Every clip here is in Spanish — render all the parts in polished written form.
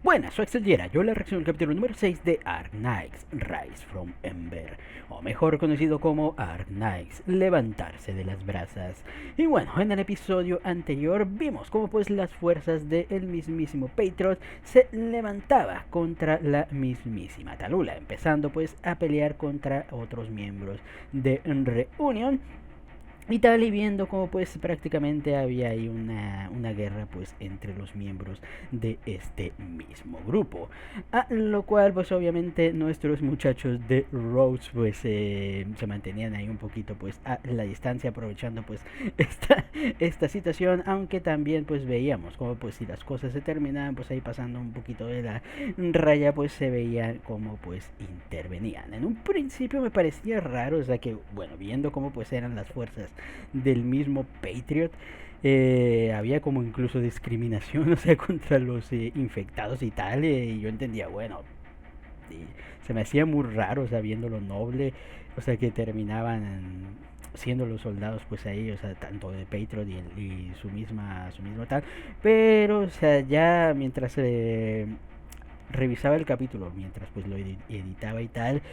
Buenas, soy Axel Yera. Yo le reacciono al capítulo número 6 de Ark Knights Rise from Ember, o mejor conocido como Ark Knights, levantarse de las brasas. Y bueno, en el episodio anterior vimos cómo pues las fuerzas del mismísimo Patriot se levantaba contra la mismísima Talula, empezando pues a pelear contra otros miembros de Reunion y tal, y viendo como pues prácticamente había ahí una guerra pues entre los miembros de este mismo grupo, a lo cual pues obviamente nuestros muchachos de Rhodes pues se mantenían ahí un poquito pues a la distancia, aprovechando pues esta situación, aunque también pues veíamos como pues si las cosas se terminaban pues ahí pasando un poquito de la raya, pues se veía como pues intervenían. En un principio me parecía raro, o sea que bueno, viendo cómo pues eran las fuerzas del mismo Patriot, había como incluso discriminación, o sea, contra los infectados y tal, y yo entendía, bueno, se me hacía muy raro, o sea, viendo lo noble, o sea, que terminaban siendo los soldados pues ahí, o sea, tanto de Patriot y su mismo tal, pero, o sea, ya mientras revisaba el capítulo, mientras pues lo editaba y tal,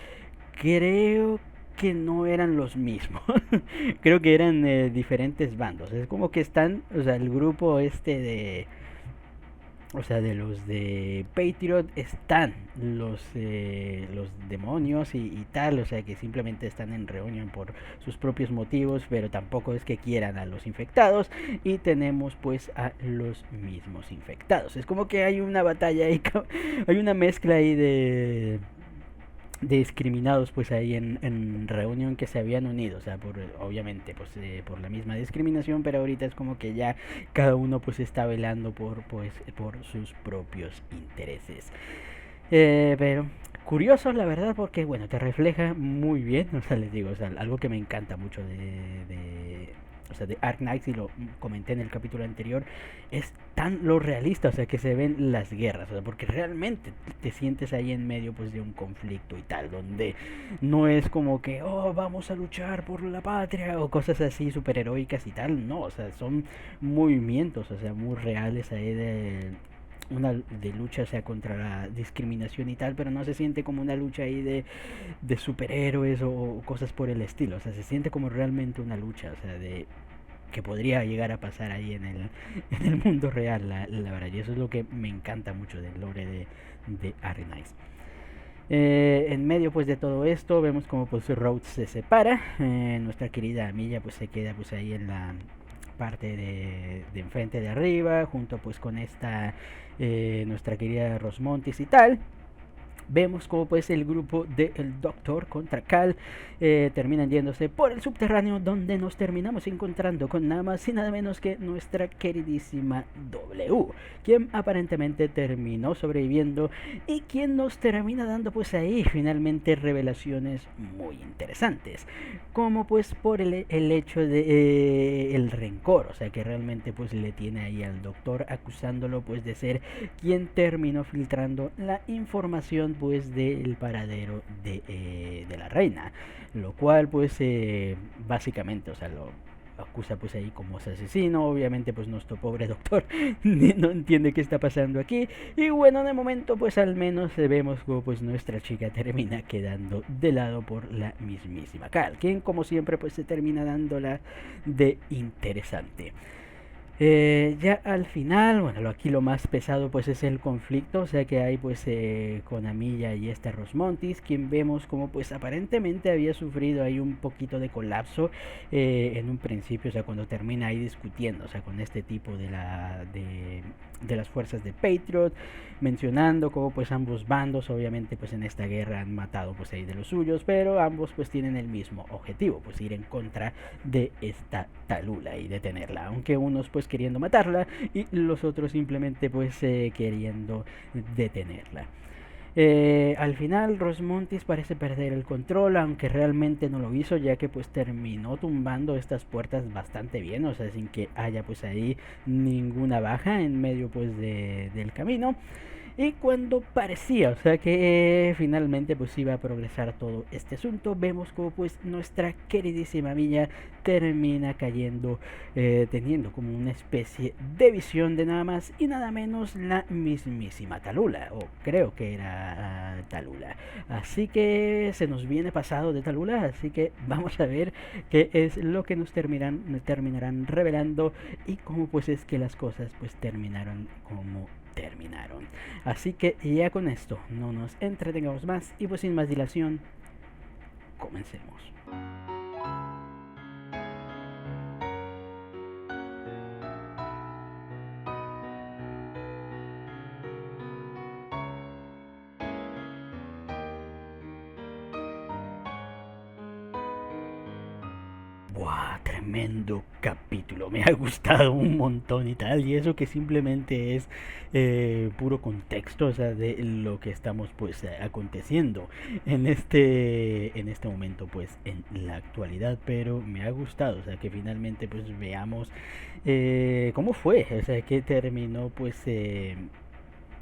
creo que no eran los mismos. Creo que eran diferentes bandos. Es como que están, o sea, el grupo este de, o sea, de los de Patriot están los demonios y tal, o sea, que simplemente están en reunión por sus propios motivos, pero tampoco es que quieran a los infectados, y tenemos pues a los mismos infectados. Es como que hay una batalla ahí, hay una mezcla ahí de discriminados pues ahí en reunión, que se habían unido, o sea, por obviamente pues por la misma discriminación, pero ahorita es como que ya cada uno pues está velando por sus propios intereses. Pero curioso la verdad, porque bueno, te refleja muy bien, o sea, les digo, o sea, algo que me encanta mucho o sea, de Ark Knights, y lo comenté en el capítulo anterior, es tan lo realista, o sea, que se ven las guerras, o sea, porque realmente te sientes ahí en medio pues de un conflicto y tal, donde no es como que, oh, vamos a luchar por la patria o cosas así superheroicas y tal, no, o sea, son movimientos, o sea, muy reales ahí una de lucha, o sea, contra la discriminación y tal, pero no se siente como una lucha ahí de superhéroes o cosas por el estilo, o sea, se siente como realmente una lucha, o sea, de que podría llegar a pasar ahí en el mundo real, la verdad, y eso es lo que me encanta mucho del lore de Arenice. En medio pues de todo esto vemos como pues Rhodes se separa, nuestra querida Amiya pues se queda pues ahí en la parte de enfrente de arriba, junto pues con esta nuestra querida Rosmontis y tal. Vemos como pues el grupo del Doctor contra Cal terminan yéndose por el subterráneo, donde nos terminamos encontrando con nada más y nada menos que nuestra queridísima W, quien aparentemente terminó sobreviviendo y quien nos termina dando pues ahí finalmente revelaciones muy interesantes, como pues por el hecho de el rencor, o sea, que realmente pues le tiene ahí al Doctor, acusándolo pues de ser quien terminó filtrando la información pues del paradero de la reina, lo cual pues básicamente, o sea, lo acusa pues ahí como asesino. Obviamente pues nuestro pobre doctor no entiende qué está pasando aquí, y bueno, de momento pues al menos vemos como pues nuestra chica termina quedando de lado por la mismísima Cal, quien como siempre pues se termina dándola de interesante. Ya al final, bueno, aquí lo más pesado pues es el conflicto, o sea, que hay pues con Amilla y este Rosmontis, quien vemos como pues aparentemente había sufrido ahí un poquito de colapso en un principio, o sea, cuando termina ahí discutiendo, o sea, con este tipo de las fuerzas de Patriot, mencionando como pues ambos bandos obviamente pues en esta guerra han matado pues ahí de los suyos, pero ambos pues tienen el mismo objetivo, pues ir en contra de esta Talula y detenerla, aunque unos pues queriendo matarla y los otros simplemente pues queriendo detenerla. Al final Rosmontis parece perder el control, aunque realmente no lo hizo, ya que pues terminó tumbando estas puertas bastante bien, o sea, sin que haya pues ahí ninguna baja en medio pues del camino. Y cuando parecía, o sea que finalmente pues iba a progresar todo este asunto, vemos como pues nuestra queridísima Milla termina cayendo, teniendo como una especie de visión de nada más y nada menos la mismísima Talula, o creo que era Talula. Así que se nos viene pasado de Talula, así que vamos a ver qué es lo que nos terminarán revelando y cómo pues es que las cosas pues terminaron como terminaron. Así que ya con esto no nos entretengamos más y pues sin más dilación, comencemos. Buah, tremendo capítulo, me ha gustado un montón y tal, y eso que simplemente es puro contexto, o sea, de lo que estamos pues aconteciendo en este momento pues en la actualidad, pero me ha gustado, o sea, que finalmente pues veamos cómo fue, o sea, que terminó pues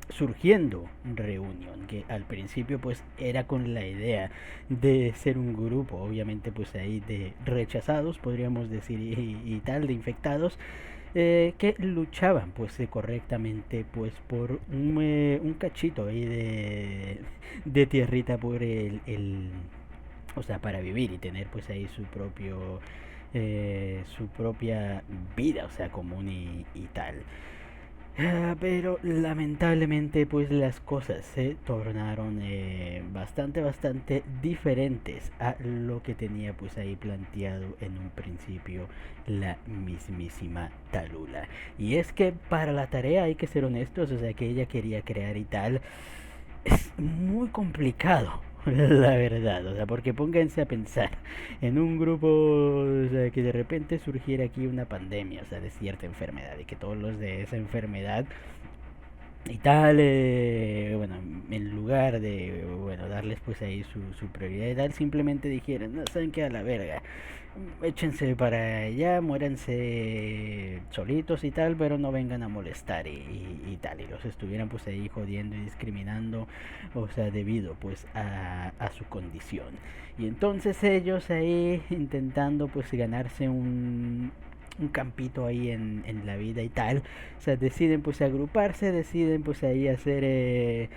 surgiendo Reunión, que al principio pues era con la idea de ser un grupo, obviamente pues ahí de rechazados, podríamos decir, y tal, de infectados, que luchaban pues correctamente pues por un cachito ahí de tierrita por o sea, para vivir y tener pues ahí su propia vida, o sea, común y tal. Pero lamentablemente pues las cosas se tornaron bastante diferentes a lo que tenía pues ahí planteado en un principio la mismísima Talula. Y es que para la tarea hay que ser honestos, o sea que ella quería crear y tal, es muy complicado. La verdad, o sea, porque pónganse a pensar en un grupo, o sea, que de repente surgiera aquí una pandemia, o sea, de cierta enfermedad, y que todos los de esa enfermedad y tal, bueno, en lugar de, bueno, darles pues ahí su prioridad y tal, simplemente dijeran, no, saben qué, a la verga, échense para allá, muéranse solitos y tal, pero no vengan a molestar y tal, y los estuvieran pues ahí jodiendo y discriminando, o sea, debido pues a su condición. Y entonces ellos ahí intentando pues ganarse un campito ahí en la vida y tal. O sea, deciden pues agruparse, deciden pues ahí hacer,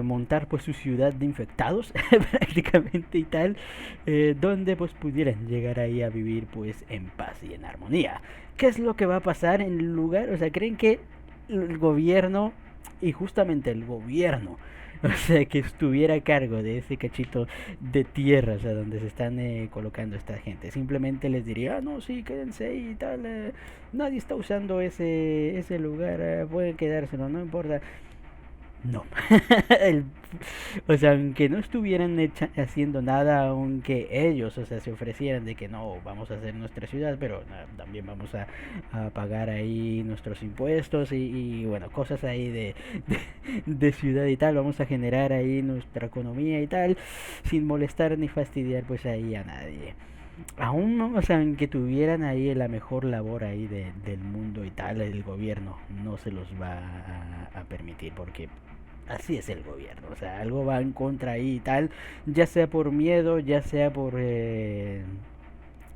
montar pues su ciudad de infectados prácticamente y tal, donde pues pudieran llegar ahí a vivir pues en paz y en armonía. ¿Qué es lo que va a pasar en el lugar? O sea, ¿creen que el gobierno, y justamente el gobierno, o sea, que estuviera a cargo de ese cachito de tierra, o sea, donde se están colocando esta gente, simplemente les diría, ah, no, sí, quédense ahí y tal, nadie está usando ese lugar, pueden quedárselo, no importa? No. El- o sea, aunque no estuvieran haciendo nada, aunque ellos, o sea, se ofrecieran de que no, vamos a hacer nuestra ciudad, pero también vamos a pagar ahí nuestros impuestos bueno, cosas ahí de ciudad y tal, vamos a generar ahí nuestra economía y tal, sin molestar ni fastidiar pues ahí a nadie. Aún no, o sea, que tuvieran ahí la mejor labor ahí del mundo y tal, el gobierno no se los va a permitir porque así es el gobierno, o sea, algo va en contra ahí y tal, ya sea por miedo, ya sea por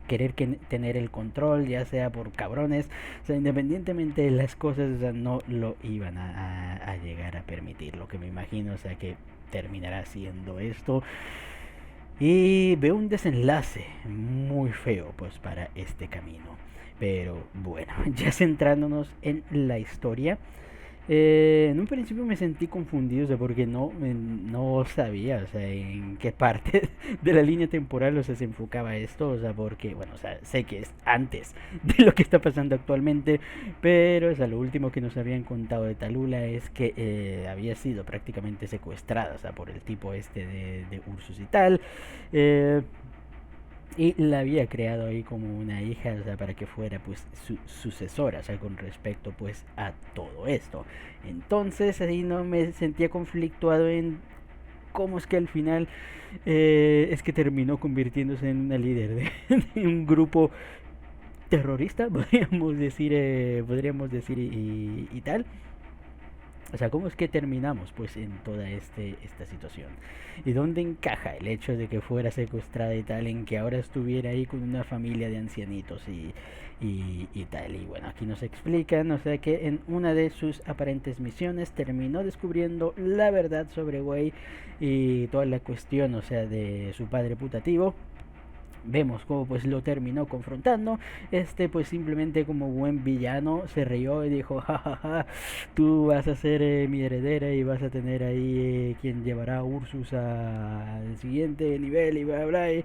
querer tener el control, ya sea por cabrones, o sea, independientemente de las cosas, o sea, no lo iban a llegar a permitir, lo que me imagino, o sea, que terminará siendo esto. Y veo un desenlace muy feo pues para este camino. Pero bueno, ya centrándonos en la historia, en un principio me sentí confundido, o sea, porque no sabía, o sea, en qué parte de la línea temporal, o sea, se enfocaba esto, o sea, porque, bueno, o sea, sé que es antes de lo que está pasando actualmente, pero, o sea, lo último que nos habían contado de Talula es que había sido prácticamente secuestrada, o sea, por el tipo este de Ursus y tal, eh, y la había creado ahí como una hija, o sea, para que fuera pues su sucesora, o sea, con respecto pues a todo esto. Entonces ahí no me sentía conflictuado en cómo es que al final es que terminó convirtiéndose en una líder de un grupo terrorista, podríamos decir y tal. O sea, ¿cómo es que terminamos pues en toda esta situación? ¿Y dónde encaja el hecho de que fuera secuestrada y tal, en que ahora estuviera ahí con una familia de ancianitos y tal? Y bueno, aquí nos explican, o sea, que en una de sus aparentes misiones terminó descubriendo la verdad sobre Wei y toda la cuestión, o sea, de su padre putativo. Vemos cómo pues lo terminó confrontando. Pues simplemente como buen villano se rió y dijo: jajaja, tú vas a ser mi heredera y vas a tener ahí quien llevará a Ursus al siguiente nivel y bla bla y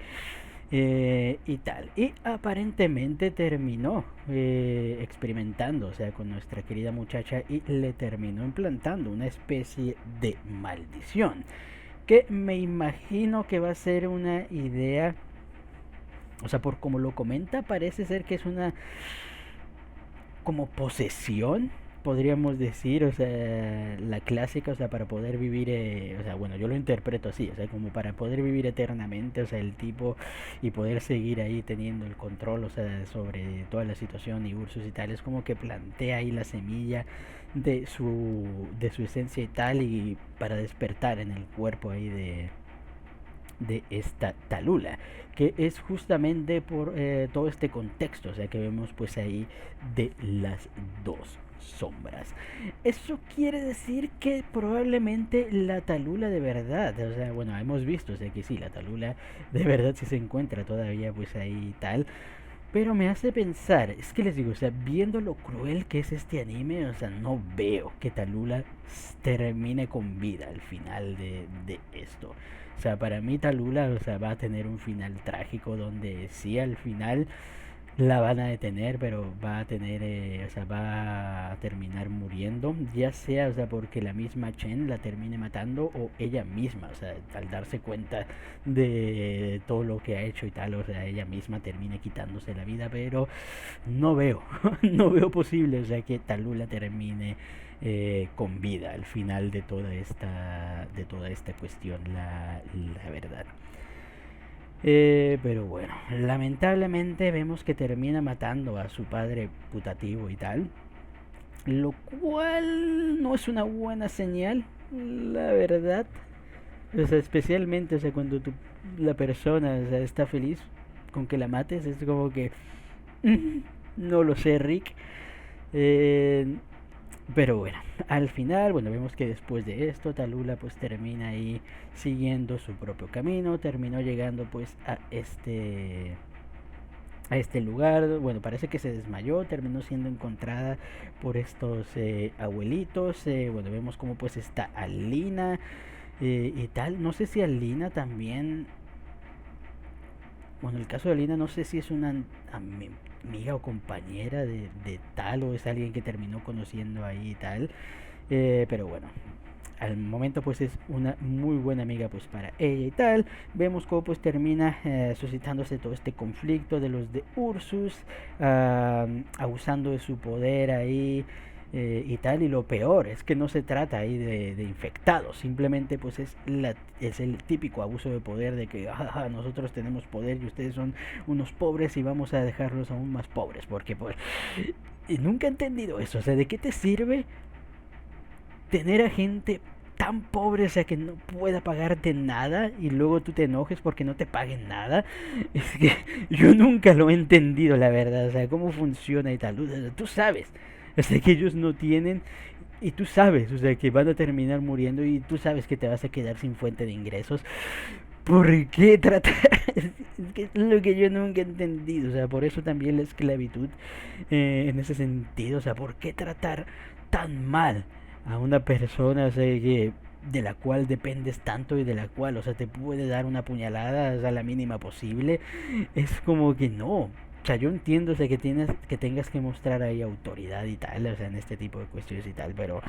tal. Y aparentemente terminó experimentando, o sea, con nuestra querida muchacha, y le terminó implantando una especie de maldición que me imagino que va a ser una idea, o sea, por como lo comenta, parece ser que es una como posesión, podríamos decir, o sea, la clásica, o sea, para poder vivir, o sea, bueno, yo lo interpreto así, o sea, como para poder vivir eternamente, o sea, el tipo, y poder seguir ahí teniendo el control, o sea, sobre toda la situación y Ursus y tal, es como que plantea ahí la semilla de su esencia y tal, y para despertar en el cuerpo ahí de esta talula, que es justamente por todo este contexto, o sea, que vemos pues ahí de las dos sombras. Eso quiere decir que probablemente la talula de verdad, o sea, bueno, hemos visto, o sea, que sí, la talula de verdad sí se encuentra todavía pues ahí tal, pero me hace pensar, es que les digo, o sea, viendo lo cruel que es este anime, o sea, no veo que Talula termine con vida al final de esto. O sea, para mí Talula, o sea, va a tener un final trágico donde sí al final la van a detener, pero va a tener, o sea, va a terminar muriendo, ya sea, o sea, porque la misma Chen la termine matando o ella misma, o sea, al darse cuenta de todo lo que ha hecho y tal, o sea, ella misma termine quitándose la vida, pero no veo, no veo posible, o sea, que Talula termine con vida al final de toda esta cuestión, la verdad. Pero bueno, lamentablemente vemos que termina matando a su padre putativo y tal, lo cual no es una buena señal, la verdad. O sea, especialmente, o sea, cuando la persona, o sea, está feliz con que la mates, es como que no lo sé, Rick. Eh, pero bueno, al final, bueno, vemos que después de esto, Talula pues termina ahí siguiendo su propio camino, terminó llegando pues a este lugar. Bueno, parece que se desmayó, terminó siendo encontrada por estos abuelitos. Bueno, vemos como pues está Alina y tal. No sé si Alina también, bueno, el caso de Alina no sé si es una amiga o compañera de tal, o es alguien que terminó conociendo ahí y tal. Pero bueno, al momento pues es una muy buena amiga pues para ella y tal. Vemos cómo pues termina suscitándose todo este conflicto de los de Ursus, abusando de su poder ahí y tal. Y lo peor es que no se trata ahí de infectados, simplemente pues es el típico abuso de poder de que nosotros tenemos poder y ustedes son unos pobres y vamos a dejarlos aún más pobres, porque pues y nunca he entendido eso. O sea, ¿de qué te sirve tener a gente tan pobre, o sea, que no pueda pagarte nada y luego tú te enojes porque no te paguen nada? Es que yo nunca lo he entendido, la verdad, o sea, cómo funciona y tal. O sea, tú sabes, o sea, que ellos no tienen y tú sabes, o sea, que van a terminar muriendo y tú sabes que te vas a quedar sin fuente de ingresos. ¿Por qué tratar? Es que es lo que yo nunca he entendido, o sea, por eso también la esclavitud en ese sentido, o sea, ¿por qué tratar tan mal a una persona, o sea, de la cual dependes tanto y de la cual, o sea, te puede dar una puñalada, o sea, la mínima posible? Es como que no. O sea, yo entiendo, o sea, que tengas que mostrar ahí autoridad y tal, o sea, en este tipo de cuestiones y tal, pero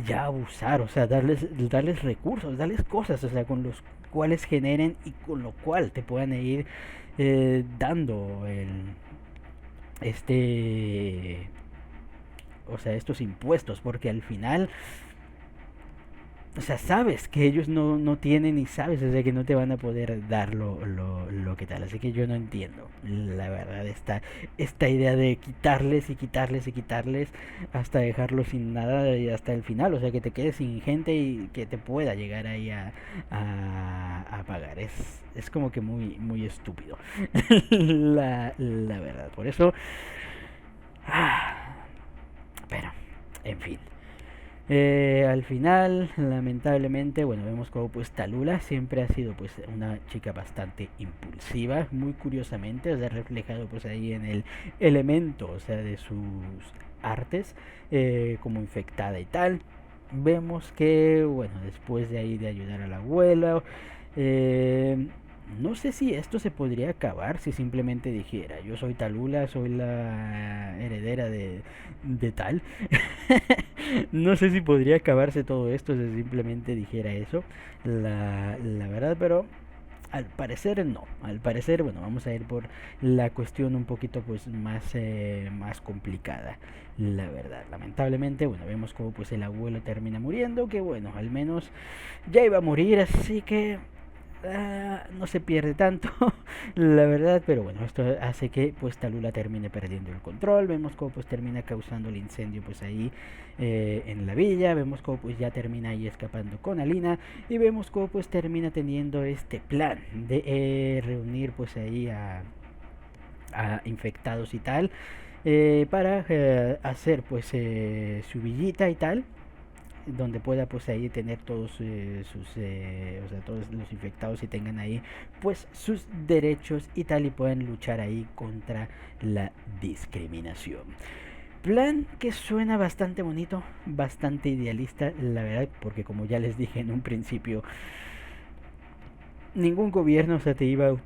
ya abusar, o sea, darles recursos, darles cosas, o sea, con los cuales generen y con lo cual te puedan ir dando este, o sea, estos impuestos, porque al final o sea, sabes que ellos no tienen y sabes, o sea, que no te van a poder dar lo que tal. Así que yo no entiendo, la verdad, esta idea de quitarles y quitarles y quitarles hasta dejarlos sin nada y hasta el final. O sea, que te quedes sin gente y que te pueda llegar ahí a pagar. Es como que muy estúpido, la verdad. Por eso, ah, pero, en fin. Al final, lamentablemente, bueno, vemos como pues Talula siempre ha sido pues una chica bastante impulsiva, muy curiosamente, o sea, reflejado pues ahí en el elemento, o sea, de sus artes, como infectada y tal. Vemos que, bueno, después de ahí de ayudar al abuelo, eh, no sé si esto se podría acabar si simplemente dijera, yo soy Talula, soy la heredera de tal. No sé si podría acabarse todo esto si simplemente dijera eso, la verdad, pero al parecer no. Al parecer, bueno, vamos a ir por la cuestión un poquito pues más complicada, la verdad. Lamentablemente, bueno, vemos como pues el abuelo termina muriendo, que bueno, al menos ya iba a morir, así que no se pierde tanto, la verdad, pero bueno, esto hace que pues Talula termine perdiendo el control. Vemos cómo pues termina causando el incendio pues ahí en la villa. Vemos cómo pues ya termina ahí escapando con Alina, y vemos cómo pues termina teniendo este plan de reunir pues ahí a infectados y tal, para hacer pues su villita y tal, donde pueda pues ahí tener todos o sea, todos los infectados y tengan ahí pues sus derechos y tal, y puedan luchar ahí contra la discriminación. Plan que suena bastante bonito, bastante idealista, la verdad, porque como ya les dije en un principio, ningún gobierno, o sea, te iba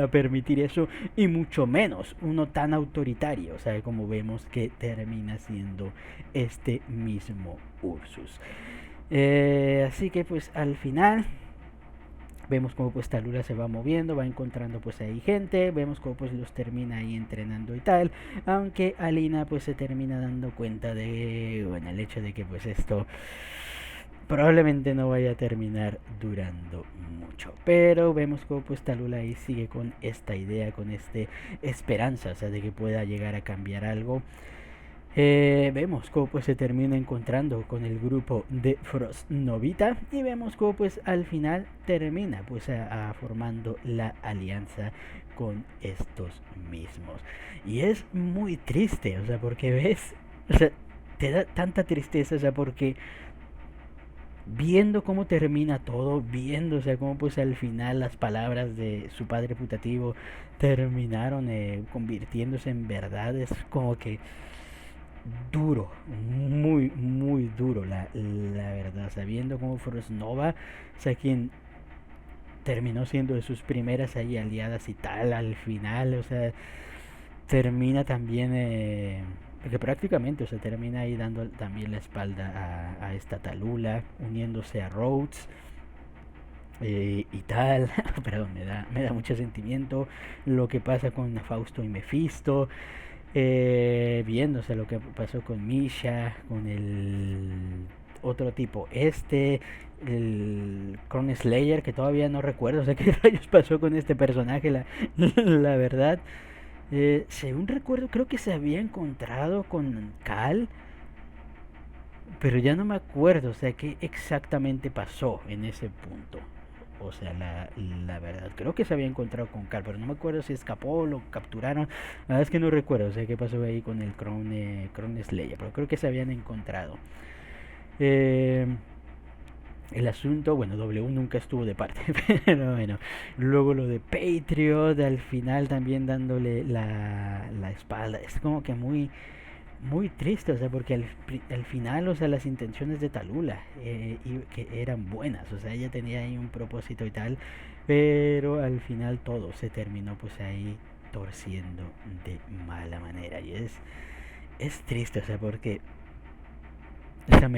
a permitir eso, y mucho menos uno tan autoritario, o sea, como vemos que termina siendo este mismo Ursus. Así que pues al final vemos como pues Talula se va moviendo, va encontrando pues ahí gente, vemos como pues los termina ahí entrenando y tal, aunque Alina pues se termina dando cuenta de, bueno, el hecho de que pues esto probablemente no vaya a terminar durando mucho. Pero vemos como pues Talula ahí sigue con esta idea, con este esperanza, o sea, de que pueda llegar a cambiar algo. Vemos cómo pues se termina encontrando con el grupo de Frost Novita, y vemos cómo pues al final termina pues formando la alianza con estos mismos. Y es muy triste, o sea, porque ves, o sea, te da tanta tristeza, o sea, porque viendo cómo termina todo, viendo, o sea, cómo pues al final las palabras de su padre putativo terminaron convirtiéndose en verdad, es como que duro, muy duro, la verdad, sabiendo cómo Frosnova, o sea, quien terminó siendo de sus primeras ahí aliadas y tal, al final, o sea, termina también, porque prácticamente, o sea, termina ahí dando también la espalda a esta Talula, uniéndose a Rhodes. Y tal, perdón, me da mucho sentimiento lo que pasa con Fausto y Mephisto, viéndose lo que pasó con Misha, con el otro tipo, el Crown Slayer, que todavía no recuerdo, o sea, qué rayos pasó con este personaje, la verdad. Según recuerdo, creo que se había encontrado con Cal, pero ya no me acuerdo, o sea, qué exactamente pasó en ese punto. O sea, la verdad, creo que se había encontrado con Cal, pero no me acuerdo si escapó o lo capturaron. La verdad es que no recuerdo, o sea, qué pasó ahí con el Crown Slayer, pero creo que se habían encontrado. Eh, el asunto, bueno, W nunca estuvo de parte, pero bueno. Luego lo de Patriot, al final también dándole la espalda. Es como que muy triste, o sea, porque al final, o sea, las intenciones de Talula, y que eran buenas, o sea, ella tenía ahí un propósito y tal, pero al final todo se terminó pues ahí torciendo de mala manera, y es triste, o sea, porque, o sea,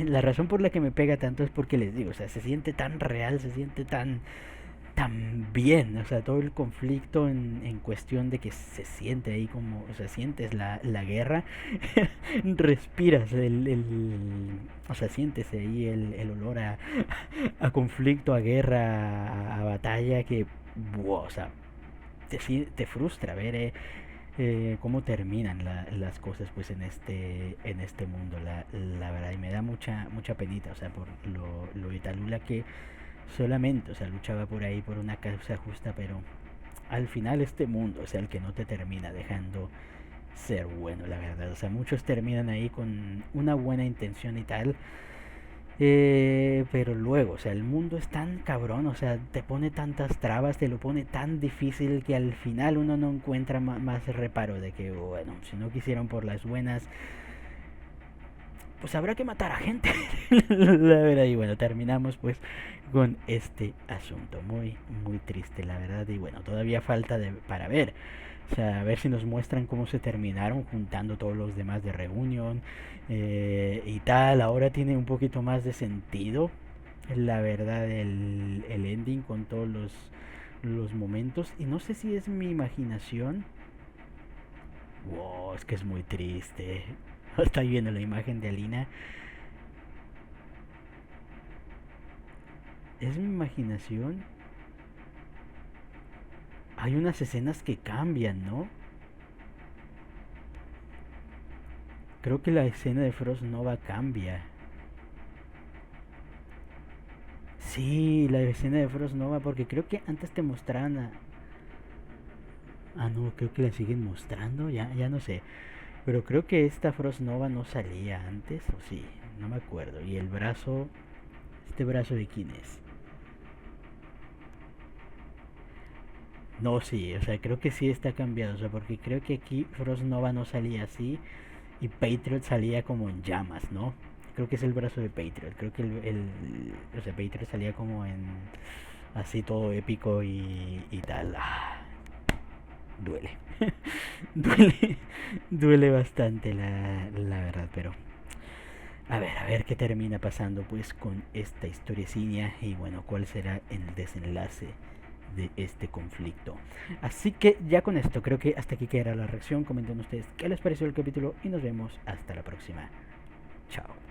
la razón por la que me pega tanto es porque les digo, o sea, se siente tan real, se siente tan, también, o sea, todo el conflicto en cuestión de que se siente ahí como, o sea, sientes la guerra, respiras o sea, sientes ahí el olor a conflicto, a guerra, a batalla, que, wow, o sea, te frustra ver cómo terminan las cosas pues en este mundo, la verdad, y me da mucha penita, o sea, por lo de Talula, que solamente, o sea, luchaba por ahí por una causa justa, pero al final este mundo es el que no te termina dejando ser bueno, la verdad. O sea, muchos terminan ahí con una buena intención y tal, pero luego, o sea, el mundo es tan cabrón, o sea, te pone tantas trabas, te lo pone tan difícil, que al final uno no encuentra más reparo de que, bueno, si no quisieron por las buenas, pues habrá que matar a gente. La verdad, y bueno, terminamos pues con este asunto muy triste, la verdad. Y bueno, todavía falta para ver, o sea, a ver si nos muestran cómo se terminaron juntando todos los demás de reunión, y tal. Ahora tiene un poquito más de sentido, la verdad, el ending con todos los momentos. Y no sé si es mi imaginación. Wow, es que es muy triste. Estoy viendo la imagen de Alina. ¿Es mi imaginación? Hay unas escenas que cambian, ¿no? Creo que la escena de Frost Nova cambia. Sí, la escena de Frost Nova, porque creo que antes te mostraban a... Ah, no, creo que la siguen mostrando, ya no sé. Pero creo que esta Frost Nova no salía antes, o sí, no me acuerdo. Y el brazo... ¿Este brazo de quién es? No, sí, o sea, creo que sí está cambiado, o sea, porque creo que aquí Frost Nova no salía así y Patriot salía como en llamas, ¿no? Creo que es el brazo de Patriot, creo que o sea, Patriot salía como en así todo épico y tal. Duele, duele, duele bastante la verdad, pero a ver qué termina pasando pues con esta historiecilla, y bueno, cuál será el desenlace de este conflicto. Así que ya con esto creo que hasta aquí quedará la reacción. Comenten ustedes qué les pareció el capítulo y nos vemos hasta la próxima. Chao.